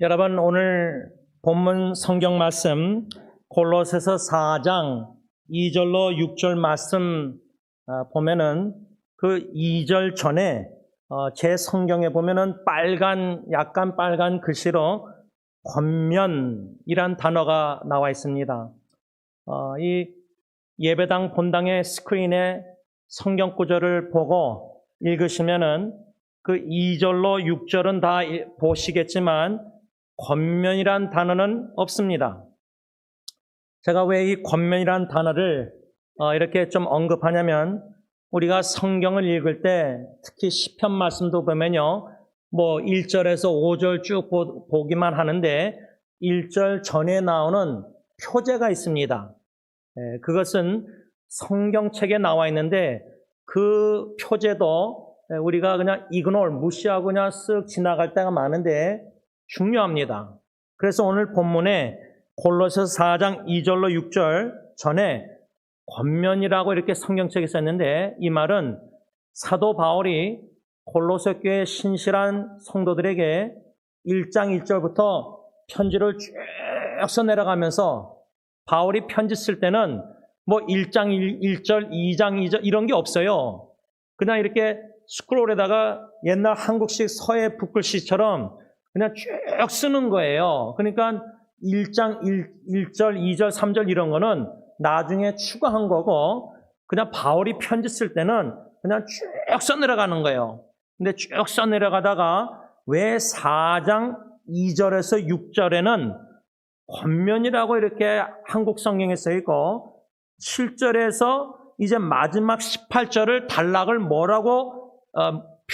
여러분, 오늘 본문 성경 말씀 골로새서 4장 2절로 6절 말씀 보면은 그 2절 전에 제 성경에 보면은 약간 빨간 글씨로 권면이란 단어가 나와 있습니다. 이 예배당 본당의 스크린에 성경 구절을 보고 읽으시면은 그 2절로 6절은 다 보시겠지만 권면이란 단어는 없습니다. 제가 왜 이 권면이란 단어를 이렇게 좀 언급하냐면, 우리가 성경을 읽을 때 특히 시편 말씀도 보면요, 뭐 1절에서 5절 쭉 보기만 하는데 1절 전에 나오는 표제가 있습니다. 그것은 성경책에 나와 있는데 그 표제도 우리가 그냥 무시하고 그냥 쓱 지나갈 때가 많은데 중요합니다. 그래서 오늘 본문에 골로새서 4장 2절로 6절 전에 권면이라고 이렇게 성경책에 썼는데, 이 말은 사도 바울이 골로새 교회 신실한 성도들에게 1장 1절부터 편지를 쭉 써내려가면서, 바울이 편지 쓸 때는 뭐 1장 1절, 2장 2절 이런 게 없어요. 그냥 이렇게 스크롤에다가 옛날 한국식 서예 붓글씨처럼 그냥 쭉 쓰는 거예요. 그러니까 1장 1절, 2절, 3절 이런 거는 나중에 추가한 거고, 그냥 바울이 편지 쓸 때는 그냥 쭉 써내려가는 거예요. 근데 쭉 써내려가다가 왜 4장 2절에서 6절에는 권면이라고 이렇게 한국 성경에 써 있고, 7절에서 이제 마지막 18절을 단락을 뭐라고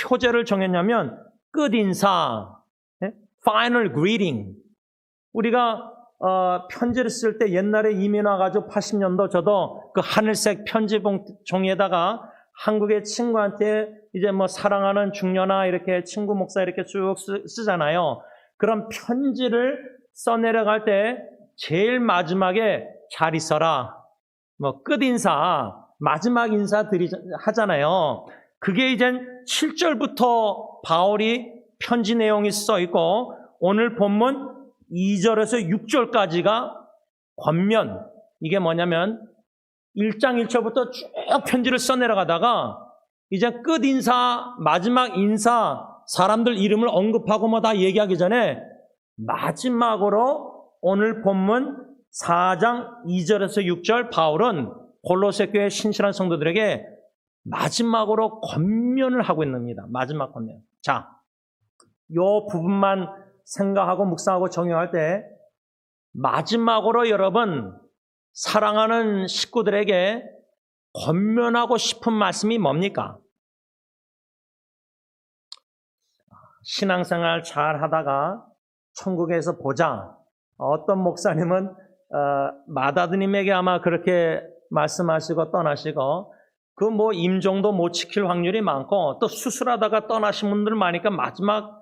표제를 정했냐면 끝인사, final greeting. 우리가 편지를 쓸 때 옛날에 이민 와가지고 80년도 저도 그 하늘색 편지 종이에다가 한국의 친구한테 이제 뭐 사랑하는 중년아 이렇게 친구 목사 이렇게 쭉 쓰잖아요. 그런 편지를 써내려갈 때 제일 마지막에 잘 있어라, 뭐 끝인사, 마지막 인사 하잖아요. 그게 이제 7절부터 바울이 편지 내용이 써 있고, 오늘 본문 2절에서 6절까지가 권면. 이게 뭐냐면 1장 1절부터 쭉 편지를 써내려가다가 이제 끝 인사, 마지막 인사, 사람들 이름을 언급하고 뭐 다 얘기하기 전에 마지막으로 오늘 본문 4장 2절에서 6절 바울은 골로새 교회 신실한 성도들에게 마지막으로 권면을 하고 있습니다. 마지막 권면. 자, 요 부분만 생각하고 묵상하고 적용할 때, 마지막으로 여러분 사랑하는 식구들에게 권면하고 싶은 말씀이 뭡니까? 신앙생활 잘 하다가 천국에서 보자. 어떤 목사님은 마다드님에게 아마 그렇게 말씀하시고 떠나시고, 그 뭐 임종도 못 지킬 확률이 많고, 또 수술하다가 떠나신 분들 많으니까 마지막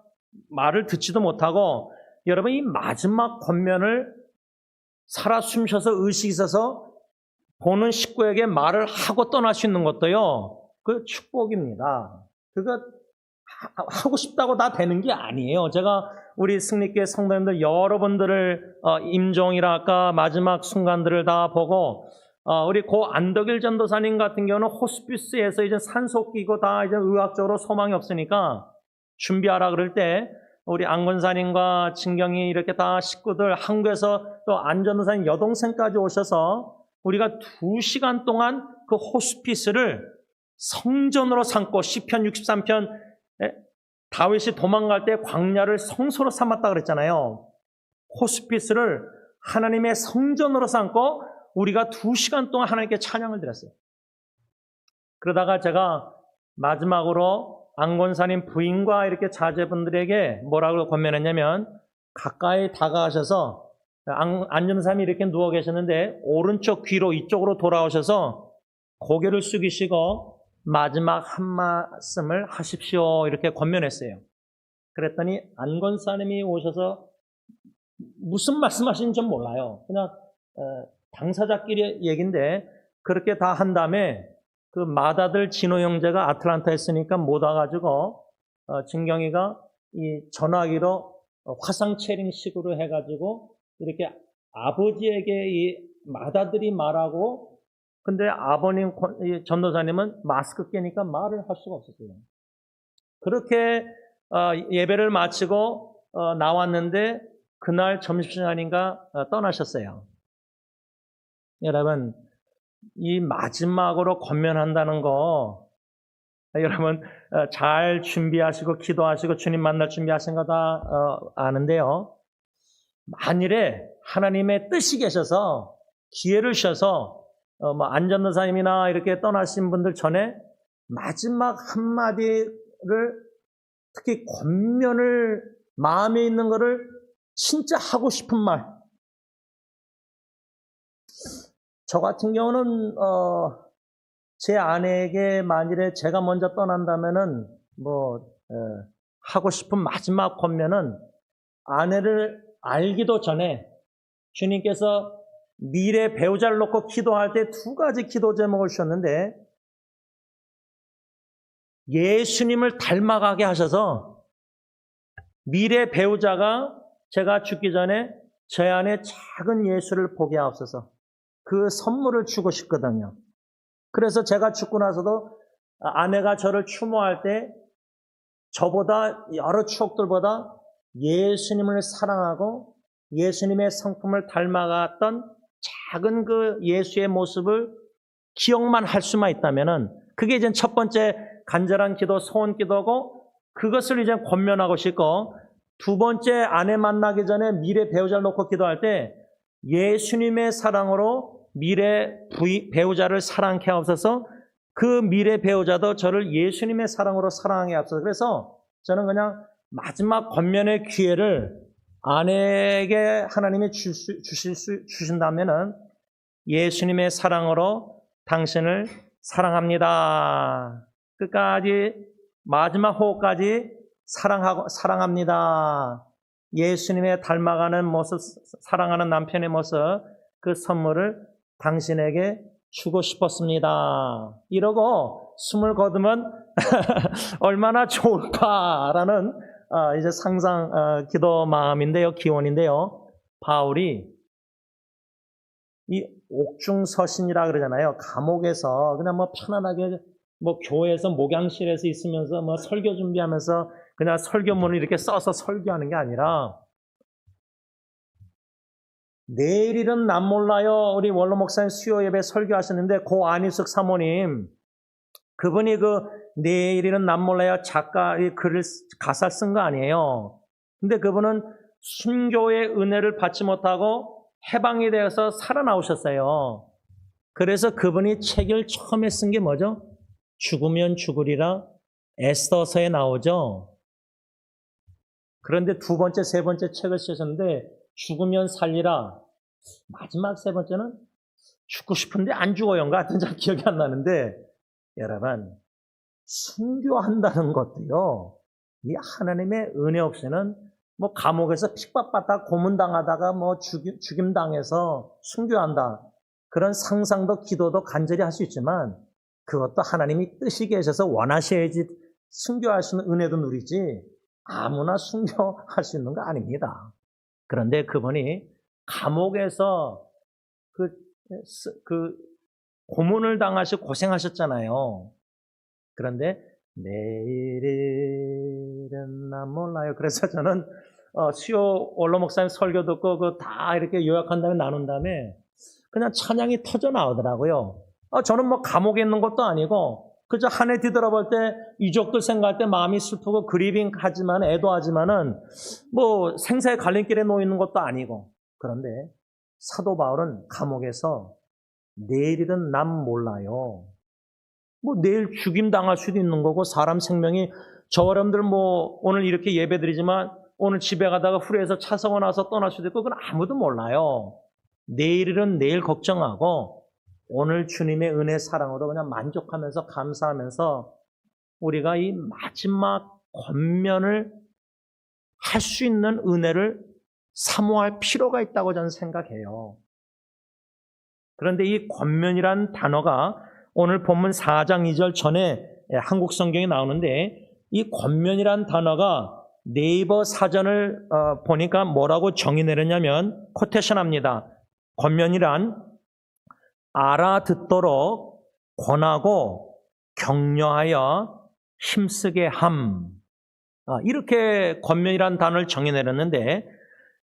말을 듣지도 못하고, 여러분 이 마지막 권면을 살아 숨쉬어서 의식이 있어서 보는 식구에게 말을 하고 떠날 수 있는 것도요, 그 축복입니다. 그거 하고 싶다고 다 되는 게 아니에요. 제가 우리 승리교회 성도님들 여러분들을 임종이랄까 마지막 순간들을 다 보고, 우리 고 안덕일 전도사님 같은 경우는 호스피스에서 이제 산소 끼고 다 이제 의학적으로 소망이 없으니까 준비하라 그럴 때, 우리 안권사님과 진경이 이렇게 다 식구들, 한국에서 또 안전도사님 여동생까지 오셔서 우리가 2시간 동안 그 호스피스를 성전으로 삼고, 시편 63편 다윗이 도망갈 때 광야를 성소로 삼았다 그랬잖아요. 호스피스를 하나님의 성전으로 삼고 우리가 2시간 동안 하나님께 찬양을 드렸어요. 그러다가 제가 마지막으로 안권사님 부인과 이렇게 자제분들에게 뭐라고 권면했냐면, 가까이 다가가셔서 안전사님이 이렇게 누워 계셨는데 오른쪽 귀로 이쪽으로 돌아오셔서 고개를 숙이시고 마지막 한 말씀을 하십시오 이렇게 권면했어요. 그랬더니 안권사님이 오셔서 무슨 말씀하시는지 좀 몰라요. 그냥 당사자끼리 얘기인데 그렇게 다 한 다음에 그 맏아들 진호 형제가 아틀란타에 있으니까 못 와가지고 진경이가 이 전화기로 화상체링식으로 해가지고 이렇게 아버지에게 이 맏아들이 말하고, 근데 아버님 이 전도사님은 마스크 끼니까 말을 할 수가 없었어요. 그렇게 예배를 마치고 나왔는데 그날 점심시간인가 떠나셨어요. 여러분, 이 마지막으로 권면한다는 거 여러분 잘 준비하시고 기도하시고 주님 만날 준비하신 거 다 아는데요. 만일에 하나님의 뜻이 계셔서 기회를 주셔서 안전도사님이나 이렇게 떠나신 분들 전에 마지막 한마디를, 특히 권면을, 마음에 있는 거를 진짜 하고 싶은 말. 저 같은 경우는 제 아내에게 만일에 제가 먼저 떠난다면은 하고 싶은 마지막 권면은, 아내를 알기도 전에 주님께서 미래 배우자를 놓고 기도할 때 두 가지 기도 제목을 주셨는데, 예수님을 닮아가게 하셔서 미래 배우자가 제가 죽기 전에 제 안에 작은 예수를 보게 하옵소서, 그 선물을 주고 싶거든요. 그래서 제가 죽고 나서도 아내가 저를 추모할 때 저보다 여러 추억들보다 예수님을 사랑하고 예수님의 성품을 닮아갔던 작은 그 예수의 모습을 기억만 할 수만 있다면은 그게 이제 첫 번째 간절한 기도, 소원 기도고, 그것을 이제 권면하고 싶고, 두 번째 아내 만나기 전에 미래 배우자를 놓고 기도할 때 예수님의 사랑으로 미래 배우자를 사랑케 하옵소서, 그 미래 배우자도 저를 예수님의 사랑으로 사랑하게 하옵소서. 그래서 저는 그냥 마지막 권면의 기회를 아내에게 하나님이 주신다면은 예수님의 사랑으로 당신을 사랑합니다. 끝까지 마지막 호흡까지 사랑합니다. 예수님의 닮아가는 모습, 사랑하는 남편의 모습, 그 선물을 당신에게 주고 싶었습니다. 이러고 숨을 거두면 얼마나 좋을까라는 이제 상상, 기도 마음인데요, 기원인데요. 바울이 이 옥중서신이라 그러잖아요. 감옥에서 그냥 편안하게 교회에서 목양실에서 있으면서 설교 준비하면서 그냥 설교문을 이렇게 써서 설교하는 게 아니라, 내일일은 남 몰라요. 우리 원로 목사님 수요 예배 설교하셨는데 고 안희숙 사모님, 그분이 그 내일일은 남 몰라요 작가의 글을 가사 쓴 거 아니에요. 근데 그분은 순교의 은혜를 받지 못하고 해방이 되어서 살아나오셨어요. 그래서 그분이 책을 처음에 쓴 게 뭐죠? 죽으면 죽으리라 에스더서에 나오죠. 그런데 두 번째, 세 번째 책을 쓰셨는데 죽으면 살리라, 마지막 세 번째는 죽고 싶은데 안 죽어요인가 하여튼 잘 기억이 안 나는데, 여러분, 순교한다는 것도요, 이 하나님의 은혜 없이는 감옥에서 핍박받다가 고문당하다가 죽임당해서 순교한다, 그런 상상도 기도도 간절히 할 수 있지만 그것도 하나님이 뜻이 계셔서 원하셔야지 순교할 수 있는 은혜도 누리지 아무나 순교할 수 있는 거 아닙니다. 그런데 그분이 감옥에서 그 고문을 당하시고 고생하셨잖아요. 그런데 내일은 난 몰라요. 그래서 저는 수요 원로 목사님 설교 듣고 다 이렇게 요약한 다음에 나눈 다음에 그냥 찬양이 터져 나오더라고요. 저는 감옥에 있는 것도 아니고 그저 한 해 뒤돌아볼 때 유족들 생각할 때 마음이 슬프고 그리빙 하지만 애도하지만은 생사의 갈림길에 놓여 있는 것도 아니고. 그런데 사도 바울은 감옥에서 내일은 남 몰라요. 내일 죽임 당할 수도 있는 거고, 사람 생명이, 저 여러분들 오늘 이렇게 예배드리지만 오늘 집에 가다가 후회해서 차 사고 나서 떠날 수도 있고, 그건 아무도 몰라요. 내일은 내일 걱정하고 오늘 주님의 은혜 사랑으로 그냥 만족하면서 감사하면서 우리가 이 마지막 권면을 할 수 있는 은혜를 사모할 필요가 있다고 저는 생각해요. 그런데 이 권면이란 단어가 오늘 본문 4장 2절 전에 한국 성경에 나오는데, 이 권면이란 단어가 네이버 사전을 보니까 뭐라고 정의 내렸냐면 코테이션 합니다. 권면이란 알아듣도록 권하고 격려하여 힘쓰게 함. 이렇게 권면이란 단어를 정의 내렸는데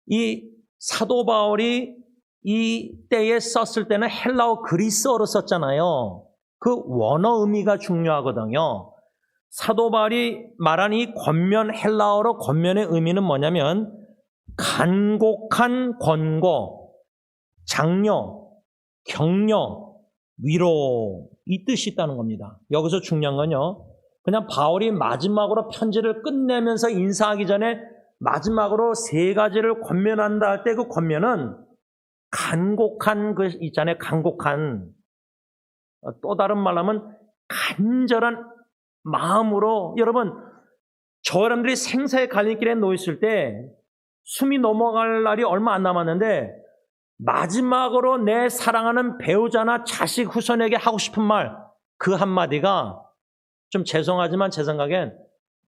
이 사도 바울이 이 때에 썼을 때는 헬라어 그리스어로 썼잖아요. 그 원어 의미가 중요하거든요. 사도 바울이 말한 이 권면, 헬라어로 권면의 의미는 뭐냐면 간곡한 권고, 장려, 격려, 위로, 이 뜻이 있다는 겁니다. 여기서 중요한 건요, 그냥 바울이 마지막으로 편지를 끝내면서 인사하기 전에 마지막으로 3가지를 권면한다 할 때 그 권면은 간곡한 그 있잖아요. 간곡한, 또 다른 말로 하면 간절한 마음으로. 여러분, 저 여러분들이 생사의 갈림길에 놓였을 때 숨이 넘어갈 날이 얼마 안 남았는데 마지막으로 내 사랑하는 배우자나 자식 후손에게 하고 싶은 말, 그 한마디가 좀 죄송하지만 제 생각엔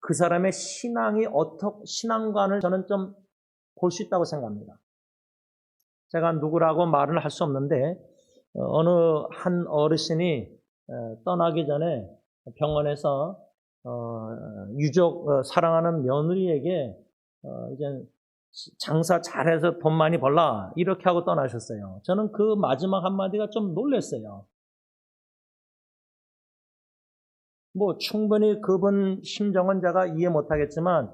그 사람의 신앙관을 저는 좀 볼 수 있다고 생각합니다. 제가 누구라고 말은 할 수 없는데 어느 한 어르신이 떠나기 전에 병원에서 유족 사랑하는 며느리에게 이제 장사 잘해서 돈 많이 벌라 이렇게 하고 떠나셨어요. 저는 그 마지막 한마디가 좀 놀랐어요. 뭐 충분히 그분 심정은 제가 이해 못하겠지만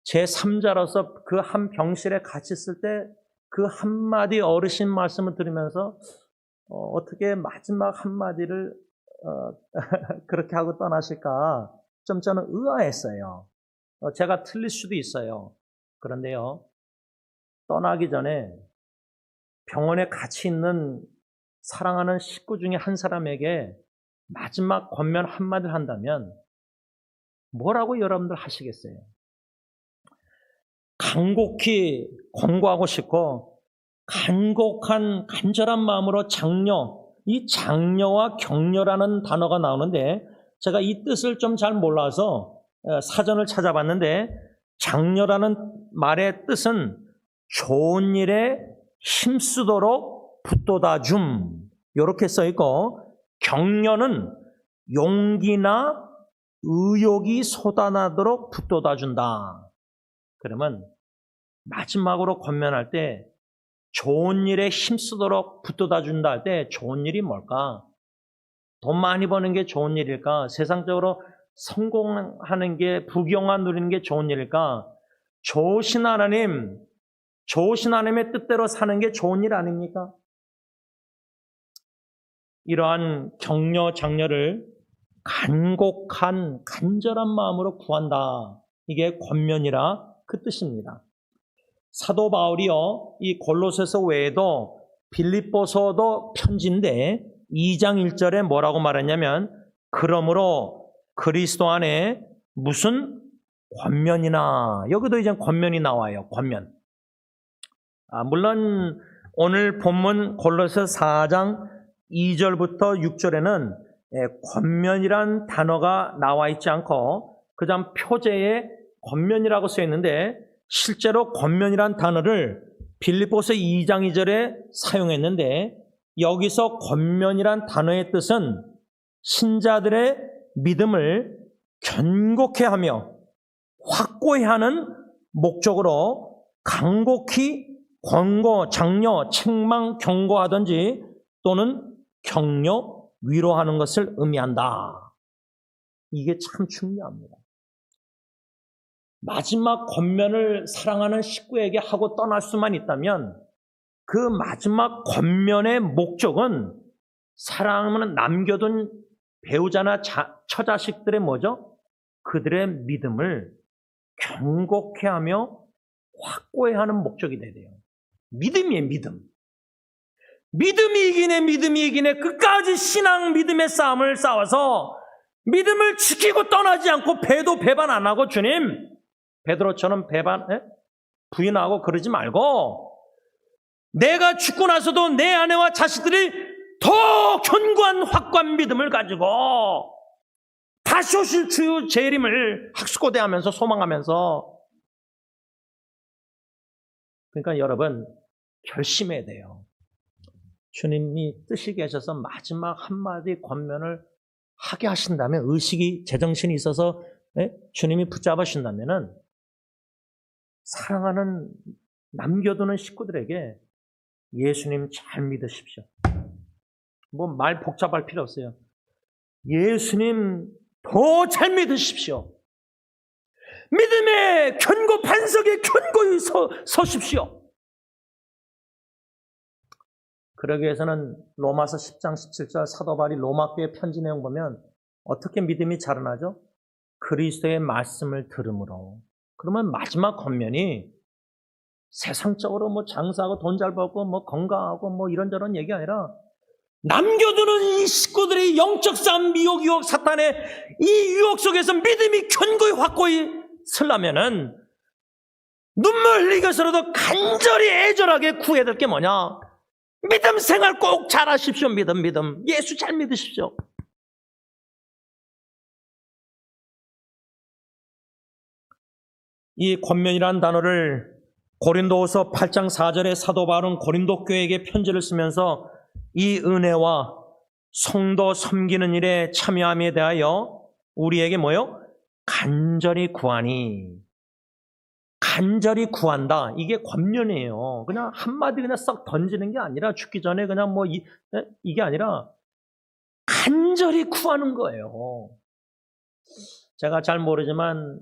제 3자로서 그 한 병실에 같이 있을 때 그 한마디 어르신 말씀을 들으면서 어떻게 마지막 한마디를 그렇게 하고 떠나실까 좀 저는 의아했어요. 제가 틀릴 수도 있어요. 그런데요, 떠나기 전에 병원에 같이 있는 사랑하는 식구 중에 한 사람에게 마지막 권면 한마디를 한다면 뭐라고 여러분들 하시겠어요? 간곡히 권고하고 싶고 간곡한 간절한 마음으로 장려, 이 장려와 격려라는 단어가 나오는데 제가 이 뜻을 좀 잘 몰라서 사전을 찾아봤는데 장려라는 말의 뜻은 좋은 일에 힘쓰도록 붙돋아 줌 이렇게 써있고 격려는 용기나 의욕이 솟아나도록 붙돋아 준다. 그러면 마지막으로 권면할 때 좋은 일에 힘쓰도록 붙돋아 준다 할 때 좋은 일이 뭘까? 돈 많이 버는 게 좋은 일일까? 세상적으로 성공하는 게, 부귀영화 누리는 게 좋은 일일까? 좋으신 하나님의 뜻대로 사는 게 좋은 일 아닙니까? 이러한 격려, 장려를 간곡한, 간절한 마음으로 구한다. 이게 권면이라 그 뜻입니다. 사도 바울이요, 이 골로새서 외에도 빌립보서도 편지인데 2장 1절에 뭐라고 말했냐면 그러므로 그리스도 안에 무슨 권면이나, 여기도 이제 권면이 나와요. 권면. 물론 오늘 본문 골로새 4장 2절부터 6절에는 권면이란 단어가 나와 있지 않고 그다음 표제에 권면이라고 써 있는데 실제로 권면이란 단어를 빌립보서 2장 2절에 사용했는데 여기서 권면이란 단어의 뜻은 신자들의 믿음을 견고케 하며 확고히 하는 목적으로 간곡히 권고, 장려, 책망, 경고하든지 또는 격려, 위로하는 것을 의미한다. 이게 참 중요합니다. 마지막 권면을 사랑하는 식구에게 하고 떠날 수만 있다면 그 마지막 권면의 목적은 사랑하는 남겨둔 배우자나 처자식들의 뭐죠? 그들의 믿음을 견고케 하며 확고히 하는 목적이 돼야 돼요. 믿음이에요, 믿음. 믿음이 이기네 끝까지 신앙 믿음의 싸움을 싸워서 믿음을 지키고 떠나지 않고 배도 배반 안 하고 주님 베드로처럼 부인하고 그러지 말고 내가 죽고 나서도 내 아내와 자식들이 더 견고한 확고한 믿음을 가지고 다시 오실 주 재림을 학수고대하면서 소망하면서 그러니까 여러분 결심해야 돼요. 주님이 뜻이 계셔서 마지막 한마디 권면을 하게 하신다면, 의식이 제정신이 있어서 주님이 붙잡으신다면은 사랑하는 남겨두는 식구들에게 예수님 잘 믿으십시오. 뭐 말 복잡할 필요 없어요. 예수님 더 잘 믿으십시오. 믿음의 견고 반석에 견고히 서십시오. 그러기 위해서는 로마서 10장 17절 사도 바울이 로마 교회 편지 내용 보면 어떻게 믿음이 자라나죠? 그리스도의 말씀을 들음으로. 그러면 마지막 권면이 세상적으로 뭐 장사하고 돈 잘 벌고 뭐 건강하고 뭐 이런저런 얘기 아니라 남겨두는 이 식구들의 영적 싸움, 미혹, 유혹, 사탄의 이 유혹 속에서 믿음이 견고히 확고히 서려면은 눈물 흘리면서라도 간절히 애절하게 구해야 될 게 뭐냐? 믿음 생활 꼭 잘하십시오. 믿음. 예수 잘 믿으십시오. 이 권면이라는 단어를 고린도후서 8장 4절에 사도 바울은 고린도 교회에게 편지를 쓰면서 이 은혜와 성도 섬기는 일에 참여함에 대하여 우리에게 뭐요? 간절히 구하니. 간절히 구한다. 이게 권면이에요. 그냥 한마디 그냥 썩 던지는 게 아니라, 죽기 전에 그냥 뭐 이게 아니라 간절히 구하는 거예요. 제가 잘 모르지만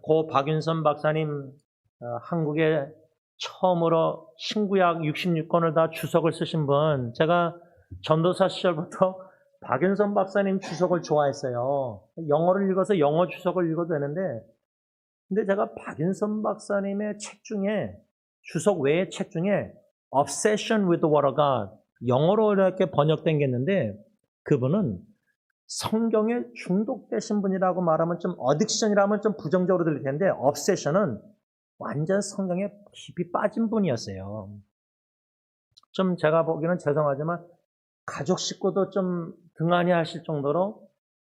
고 박윤선 박사님 한국에 처음으로 신구약 66권을 다 주석을 쓰신 분, 제가 전도사 시절부터 박윤선 박사님 주석을 좋아했어요. 영어를 읽어서 영어 주석을 읽어도 되는데, 근데 제가 박윤선 박사님의 책 중에, 주석 외의 책 중에 Obsession with the Word of God, 영어로 이렇게 번역된 게 있는데, 그분은 성경에 중독되신 분이라고 말하면 좀, 어딕션이라면 좀 부정적으로 들릴 텐데, obsession은 완전 성경에 깊이 빠진 분이었어요. 좀 제가 보기에는 죄송하지만 가족 식구도 좀 등한히 하실 정도로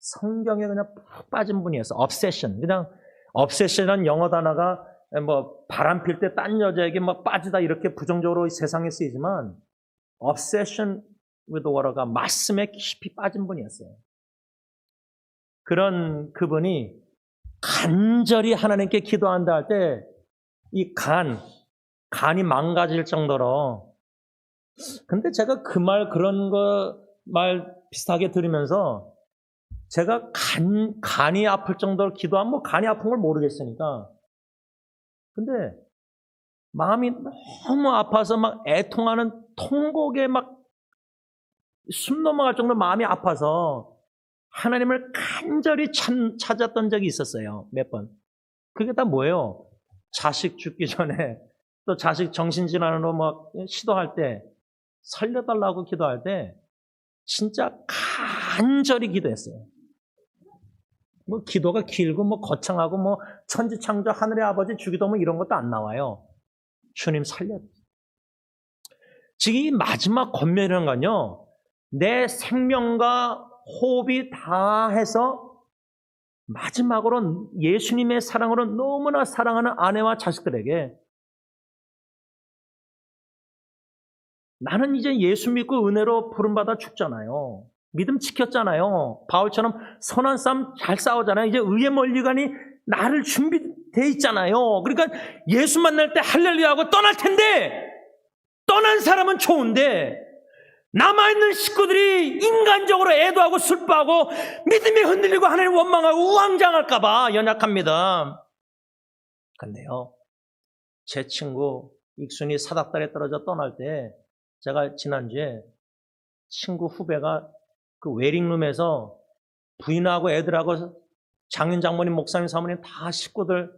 성경에 그냥 푹 빠진 분이었어요. obsession. 그냥 obsession이라는 영어 단어가 뭐 바람 필 때 딴 여자에게 막 빠지다 이렇게 부정적으로 세상에 쓰이지만, obsession with the word가 말씀에 깊이 빠진 분이었어요. 그런 그분이 간절히 하나님께 기도한다 할 때 이 간이 망가질 정도로, 근데 제가 그 그런 거 말 비슷하게 들으면서 제가 간이 아플 정도로 기도하면 뭐 간이 아픈 걸 모르겠으니까, 근데 마음이 너무 아파서 막 애통하는 통곡에 막 숨 넘어갈 정도로 마음이 아파서 하나님을 간절히 찾았던 적이 있었어요. 몇 번. 그게 다 뭐예요? 자식 죽기 전에, 또 자식 정신질환으로 막 시도할 때, 살려달라고 기도할 때 진짜 간절히 기도했어요. 뭐 기도가 길고 뭐 거창하고 뭐 천지창조 하늘의 아버지 주기도 뭐 이런 것도 안 나와요. 주님 살려. 지금 이 마지막 권면이라는 건요, 내 생명과 호흡이 다 해서 마지막으로 예수님의 사랑으로 너무나 사랑하는 아내와 자식들에게, 나는 이제 예수 믿고 은혜로 부름받아 죽잖아요. 믿음 지켰잖아요. 바울처럼 선한 싸움 잘 싸우잖아요. 이제 의에 멀리 가니 나를 준비되어 있잖아요. 그러니까 예수 만날 때 할렐루야하고 떠날 텐데, 떠난 사람은 좋은데 남아있는 식구들이 인간적으로 애도하고 슬퍼하고 믿음이 흔들리고 하나님 원망하고 우왕좌왕할까 봐 연약한 믿음. 근데요, 제 친구 익순이 사닥다리에 떨어져 떠날 때, 제가 지난주에 친구 후배가 그 웨딩룸에서 부인하고 애들하고 장인 장모님 목사님 사모님 다 식구들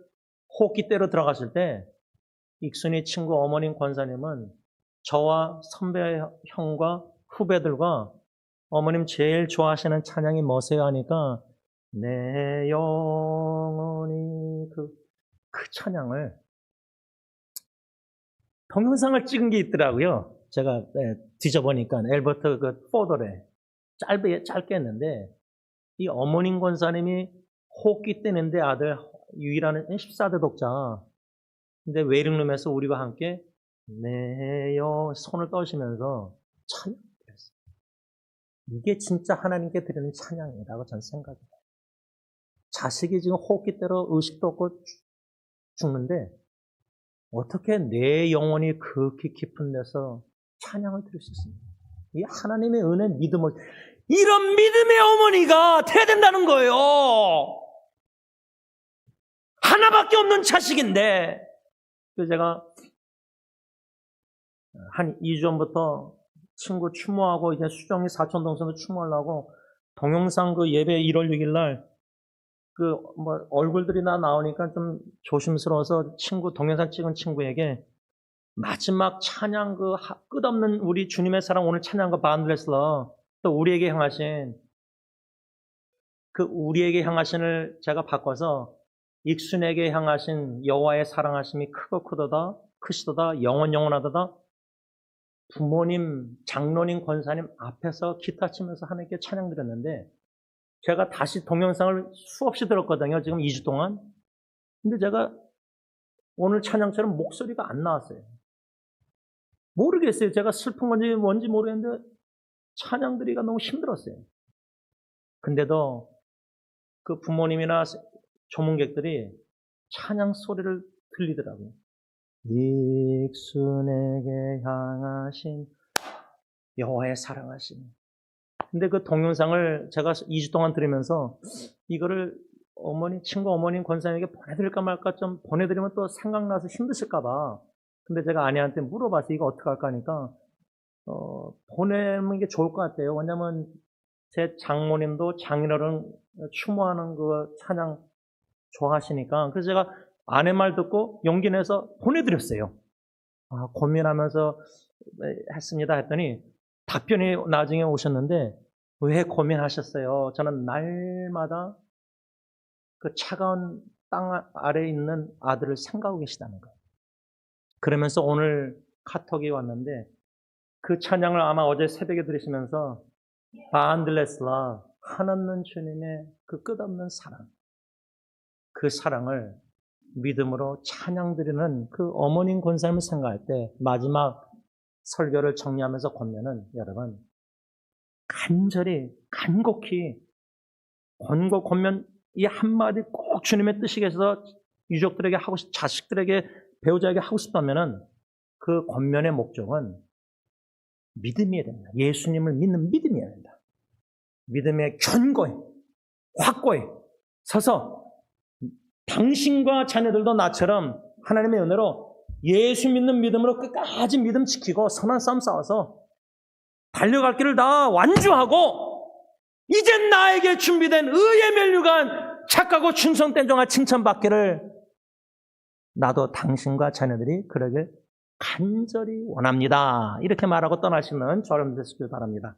호흡기 떼러 들어갔을 때, 익순이 친구 어머님 권사님은 저와 선배 형과 후배들과 어머님 제일 좋아하시는 찬양이 뭐세요 하니까 내 영혼이 그 찬양을, 동영상을 찍은 게 있더라고요. 제가 뒤져보니까 엘버트 그 포더래 짧게 했는데, 이 어머님 권사님이 호흡기 떼는데 아들 유일한 14대 독자, 근데 웨이팅룸에서 우리와 함께 내요 손을 떠시면서 찬양했어요. 이게 진짜 하나님께 드리는 찬양이라고 저는 생각해요. 자식이 지금 호흡기 때로 의식도 없고 죽는데 어떻게 내 영혼이 그렇게 깊은 데서 찬양을 드릴 수 있습니까? 이 하나님의 은혜, 믿음을, 이런 믿음의 어머니가 돼야 된다는 거예요. 하나밖에 없는 자식인데. 그래서 제가 한 2주 전부터 친구 추모하고 이제 수정이 사촌 동생도 추모하려고 동영상 그 예배 1월 6일 날 그 뭐 얼굴들이 나오니까 좀 조심스러워서 친구 동영상 찍은 친구에게 마지막 찬양 그 끝없는 우리 주님의 사랑 오늘 찬양 그 반드레슬러 또 우리에게 향하신 그 우리에게 향하신을 제가 바꿔서 익순에게 향하신 여호와의 사랑하심이 크고 크도다 크시도다 영원하도다 부모님 장로님 권사님 앞에서 기타 치면서 하나님께 찬양 드렸는데 제가 다시 동영상을 수없이 들었거든요. 지금 2주 동안. 근데 제가 오늘 찬양처럼 목소리가 안 나왔어요. 모르겠어요. 제가 슬픈 건지 뭔지 모르겠는데 찬양 드리기가 너무 힘들었어요. 근데도 그 부모님이나 조문객들이 찬양 소리를 들리더라고요. 익순에게 향하신 여호와의 사랑하심. 근데 그 동영상을 제가 2주 동안 들으면서 이거를 친구 어머님 권사님에게 보내드릴까 말까 좀 보내드리면 또 생각나서 힘드실까봐. 근데 제가 아내한테 물어봤어요. 이거 어떡할까 하니까, 보내는 게 좋을 것 같아요. 왜냐면 제 장모님도 장인어른 추모하는 그 찬양 좋아하시니까. 그래서 제가 아내 말 듣고 용기 내서 보내드렸어요. 고민하면서 했습니다 했더니 답변이 나중에 오셨는데 왜 고민하셨어요? 저는 날마다 그 차가운 땅 아래에 있는 아들을 생각하고 계시다는 거예요. 그러면서 오늘 카톡이 왔는데 그 찬양을 아마 어제 새벽에 들으시면서 바안들레슬라 한없는 주님의 그 끝없는 사랑 그 사랑을 믿음으로 찬양드리는 그 어머님 권사님을 생각할 때 마지막 설교를 정리하면서 권면은 여러분 간곡히 권면 이 한마디 꼭 주님의 뜻이 계셔서 유족들에게 하고 자식들에게 배우자에게 하고 싶다면은 그 권면의 목적은 믿음이어야 됩니다. 예수님을 믿는 믿음이어야 된다. 믿음의 견고히 확고히 서서 당신과 자녀들도 나처럼 하나님의 은혜로 예수 믿는 믿음으로 끝까지 믿음 지키고 선한 싸움 싸워서 달려갈 길을 다 완주하고 이젠 나에게 준비된 의의 면류관 착하고 충성된 종아 칭찬받기를 나도 당신과 자녀들이 그러길 간절히 원합니다. 이렇게 말하고 떠나시는 저를 되시길 바랍니다.